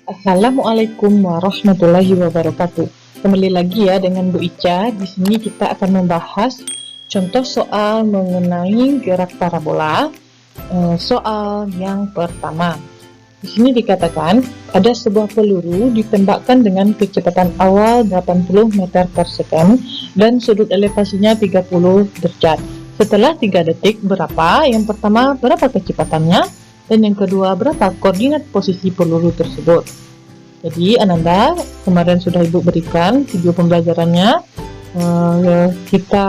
Assalamualaikum warahmatullahi wabarakatuh. Kembali lagi ya dengan Bu Ica. Di sini kita akan membahas contoh soal mengenai gerak parabola. Soal yang pertama. Di sini dikatakan ada sebuah peluru ditembakkan dengan kecepatan awal 80 meter per second dan sudut elevasinya 30 derajat. Setelah 3 detik berapa? Yang pertama berapa kecepatannya? Dan yang kedua, berapa koordinat posisi peluru tersebut? Jadi, Ananda, kemarin sudah Ibu berikan video pembelajarannya. Kita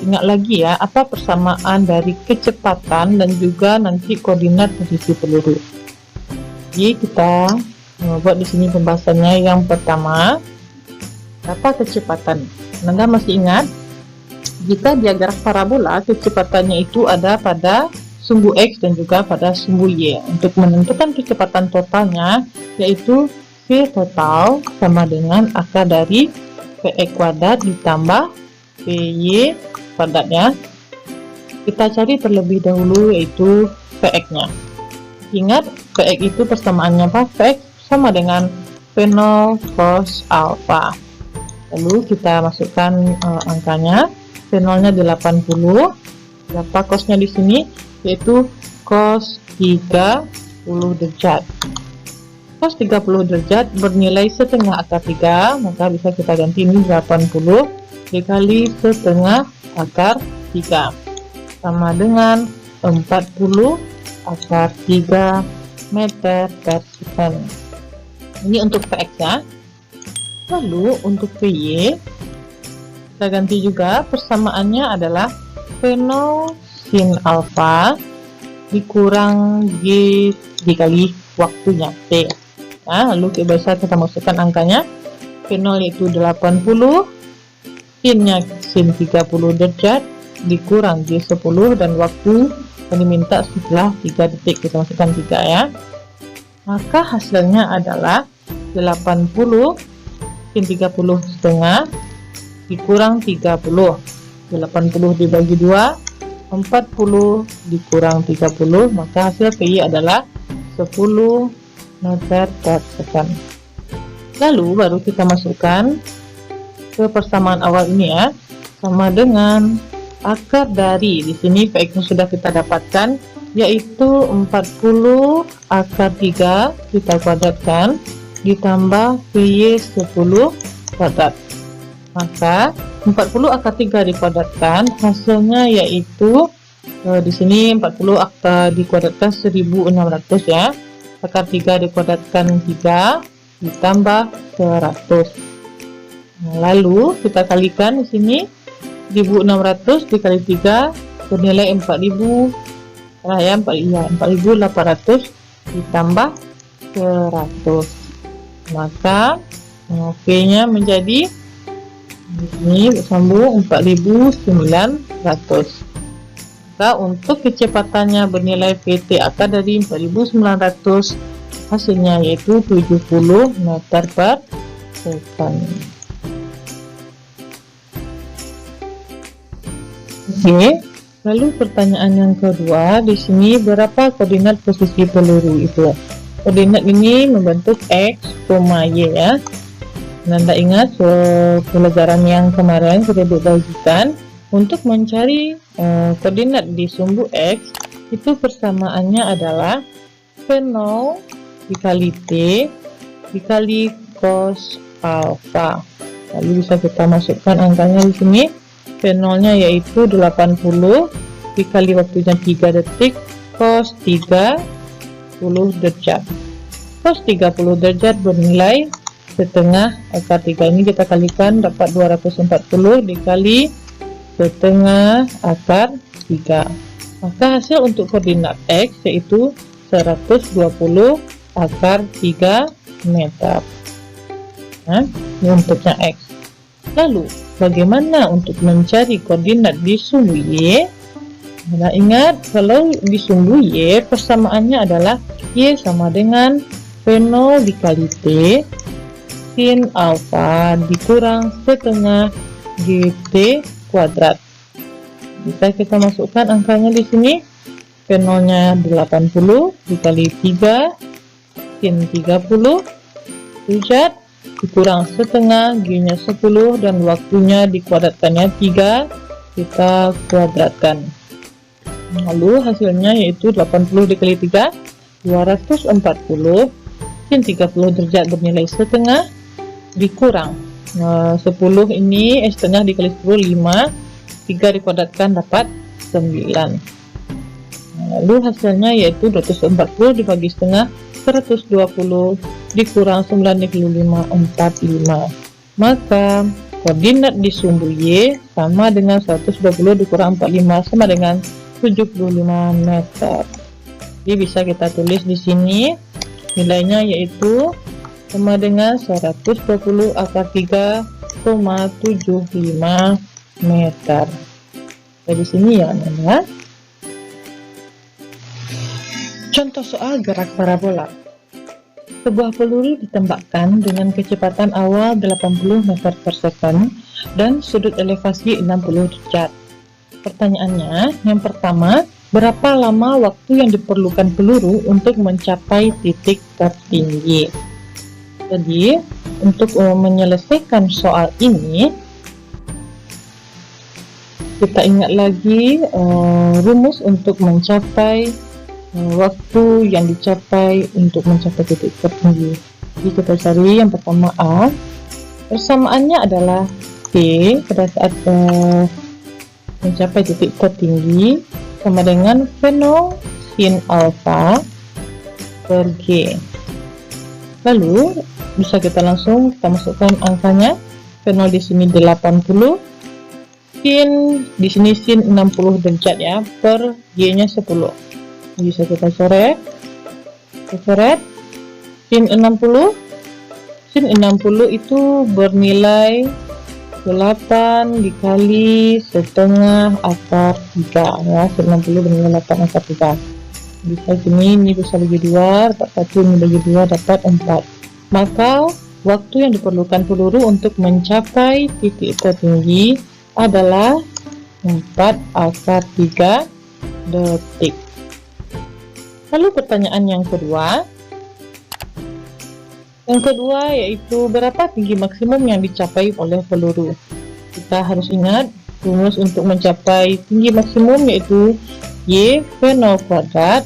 ingat lagi ya, apa persamaan dari kecepatan dan juga nanti koordinat posisi peluru. Jadi, kita buat di sini pembahasannya. Yang pertama, apa kecepatan? Ananda masih ingat? Jika dia gerak parabola, kecepatannya itu ada pada sumbu X dan juga pada sumbu Y. Untuk menentukan kecepatan totalnya, yaitu V total sama dengan akar dari PX kuadrat ditambah PY kuadratnya. Kita cari terlebih dahulu yaitu PX-nya. Ingat, PX itu persamaannya apa? PX sama dengan V0 cos alpha. Lalu kita masukkan angkanya. V0-nya 80. Berapa cos-nya di sini? Yaitu cos 30 derajat. Cos 30 derajat bernilai setengah akar 3, maka bisa kita ganti ini 80 dikali setengah akar 3 sama dengan 40 akar 3 meter per second. Ini untuk PX ya. Lalu untuk PY kita ganti juga, persamaannya adalah V0 sin alpha dikurang G dikali waktunya T. Nah, lalu kita masukkan angkanya. V0 yaitu 80, sinnya sin 30 derajat dikurang G10 dan waktu yang diminta setelah 3 detik. Kita masukkan 3 ya. Maka hasilnya adalah 80 sin 30 setengah dikurang 30. 80 dibagi 2, 40 dikurang 30, maka hasil PY adalah 10 meter per second. Lalu baru kita masukkan ke persamaan awal ini ya, sama dengan akar dari, di sini PX sudah kita dapatkan, yaitu 40 akar 3 kita kuadratkan ditambah PY 10 kuadrat. Maka 40 akar 3 dikuadratkan, hasilnya yaitu di sini 40 akar dikuadratkan 1600 ya. Akar 3 dikuadratkan 3 ditambah 100. Lalu kita kalikan di sini 1600 dikali 3 bernilai 4000 ya, 4800 ditambah 100. Maka V-nya menjadi ini sambung 4900. Maka untuk kecepatannya bernilai VT akar dari 4900, hasilnya yaitu 70 meter per second. Oke, lalu pertanyaan yang kedua, di sini berapa koordinat posisi peluru itu? Koordinat ini membentuk X, Y ya. Anda ingat pelajaran yang kemarin sudah dibagikan, untuk mencari koordinat di sumbu X itu persamaannya adalah V0 dikali T dikali cos alpha. Lalu bisa kita masukkan angkanya di sini. V0 nya yaitu 80 dikali waktunya 3 detik cos 30 derajat. Cos 30 derajat bernilai setengah akar 3, ini kita kalikan dapat 240 dikali setengah akar 3. Maka hasil untuk koordinat X yaitu 120 akar 3 meter. Nah, ini untuknya X. Lalu bagaimana untuk mencari koordinat di sumbu Y? Nah, ingat kalau di sumbu Y persamaannya adalah Y sama dengan V0 dikali T sin alpha dikurang setengah GT kuadrat. Bisa kita masukkan angkanya di sini. V0 nya 80 dikali 3 sin 30 derajat dikurang setengah, G-nya 10, dan waktunya dikuadratkannya 3, kita kuadratkan. Lalu hasilnya yaitu 80 dikali 3, 240, sin 30 derajat bernilai setengah, dikurang 10 ini, setengah dikali 10, 5, 3 dikuadratkan dapat 9. Lalu hasilnya yaitu 240 dibagi setengah, 120 dikurang 9 dikali 5, 45. Maka koordinat di sumbu Y sama dengan 120 dikurang 45 sama dengan 75 meter. Jadi bisa kita tulis di sini nilainya yaitu sama dengan 120 akar 3,75 meter. Jadi sini ya, anak. Contoh soal gerak parabola. Sebuah peluru ditembakkan dengan kecepatan awal 80 meter per second dan sudut elevasi 60 derajat. Pertanyaannya, yang pertama, berapa lama waktu yang diperlukan peluru untuk mencapai titik tertinggi? Jadi, untuk menyelesaikan soal ini, kita ingat lagi rumus untuk mencapai waktu yang dicapai untuk mencapai titik tertinggi. Jadi kita cari yang pertama A. Persamaannya adalah P pada saat mencapai titik tertinggi sama dengan V0 sin alfa per G. Lalu bisa kita langsung masukkan angkanya. V0 di sini 80, sin di sini sin 60 derajat ya, per G-nya 10. Bisa kita coret, sin 60 itu bernilai 8 dikali setengah akar 3 ya, sin 60 bernilai 8 akar 3. Bisa gini, ini bisa bagi 2, dapat 1, ini bagi 2 dapat 4. Maka waktu yang diperlukan peluru untuk mencapai titik tertinggi adalah 4 akar 3 detik. Lalu pertanyaan yang kedua. Yang kedua yaitu berapa tinggi maksimum yang dicapai oleh peluru? Kita harus ingat rumus untuk mencapai tinggi maksimum yaitu Y V0 kuadrat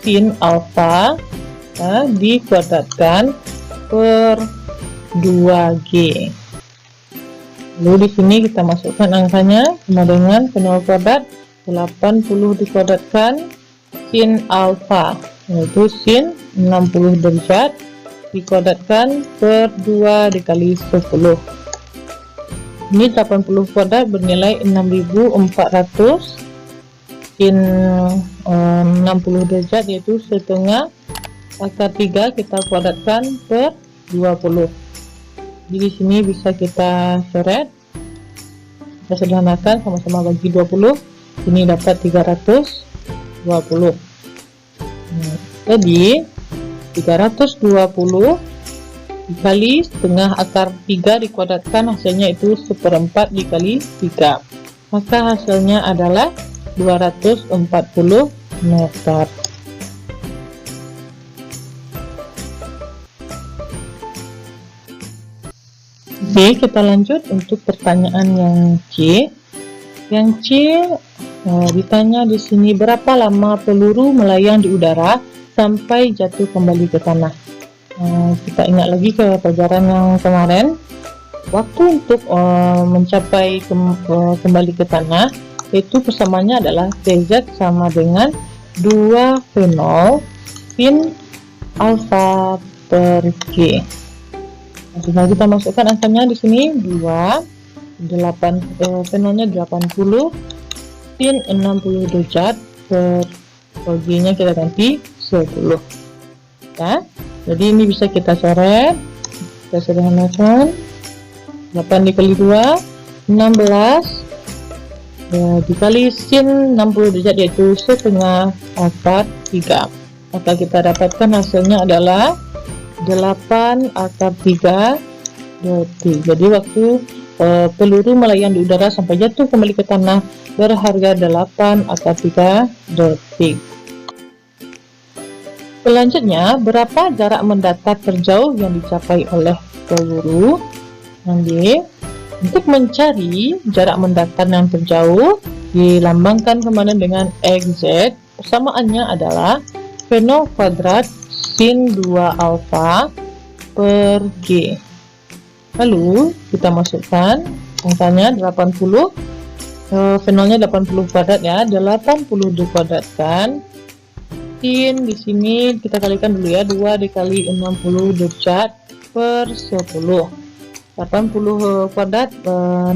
sin alfa dikuadratkan per 2G. Lalu di sini kita masukkan angkanya sama dengan V0 kuadrat 80 dikuadratkan sin alfa yaitu sin 60 derajat dikuadratkan per 2 dikali 10. Ini 80 kuadrat bernilai 6400, sin 60 derajat yaitu setengah akar 3 kita kuadratkan per 20. Jadi di sini bisa kita coret, kita sederhanakan sama-sama bagi 20, ini dapat 320. Jadi 320 dikali setengah akar 3 dikuadratkan hasilnya itu 1/4 dikali 3, maka hasilnya adalah 240 meter. Oke, kita lanjut untuk pertanyaan yang C. Yang C ditanya di sini berapa lama peluru melayang di udara sampai jatuh kembali ke tanah. Kita ingat lagi ke pelajaran yang kemarin, waktu untuk mencapai kembali ke tanah itu persamaannya adalah TZ sama dengan 2V0 sin alfa per G. Nah, kita masukkan angkanya di sini 8, V0-nya 80 sin 60 derajat per G-nya kita ganti 10 ya. Jadi ini bisa kita coret, kita sederhanakan, 8 dikali 2 16 ya, dikali sin 60 derajat yaitu setengah akar 3, maka kita dapatkan hasilnya adalah 8 akar 3 detik. Jadi waktu peluru melayang di udara sampai jatuh kembali ke tanah berharga 8 akar 3 detik. Selanjutnya, berapa jarak mendatar terjauh yang dicapai oleh peluru? Nanti, untuk mencari jarak mendatar yang terjauh, dilambangkan kemana dengan XZ. Persamaannya adalah V0 kuadrat sin 2 alfa per G. Lalu kita masukkan angkanya 80, V0-nya 80 kuadrat ya, 80 dikuadratkan. Sin di sini kita kalikan dulu ya, 2 dikali 60 derajat per 10. 80 kuadrat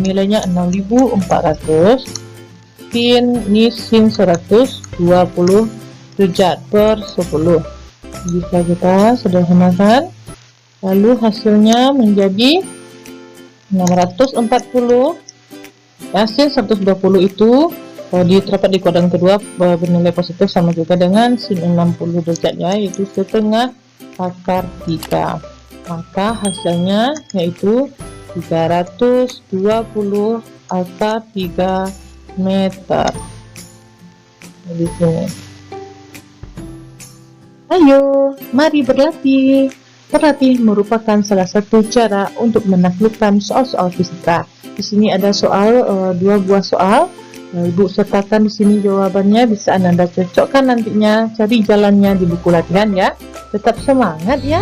nilainya 6400. Sin ini sin 120 derajat per 10. Jika kita sederhanakan, lalu hasilnya menjadi 640. Sin 120 itu diterapkan di kuadran kedua bernilai positif sama juga dengan sin 60 derajat ya, yaitu setengah akar 3. Maka hasilnya yaitu 320 akar 3 meter. Di sini. Ayo, mari berlatih. Berlatih merupakan salah satu cara untuk menaklukkan soal-soal fisika. Di sini ada soal 2 buah soal. Ibu sertakan di sini jawabannya, bisa Anda cocokkan nantinya. Cari jalannya di buku latihan ya. Tetap semangat ya.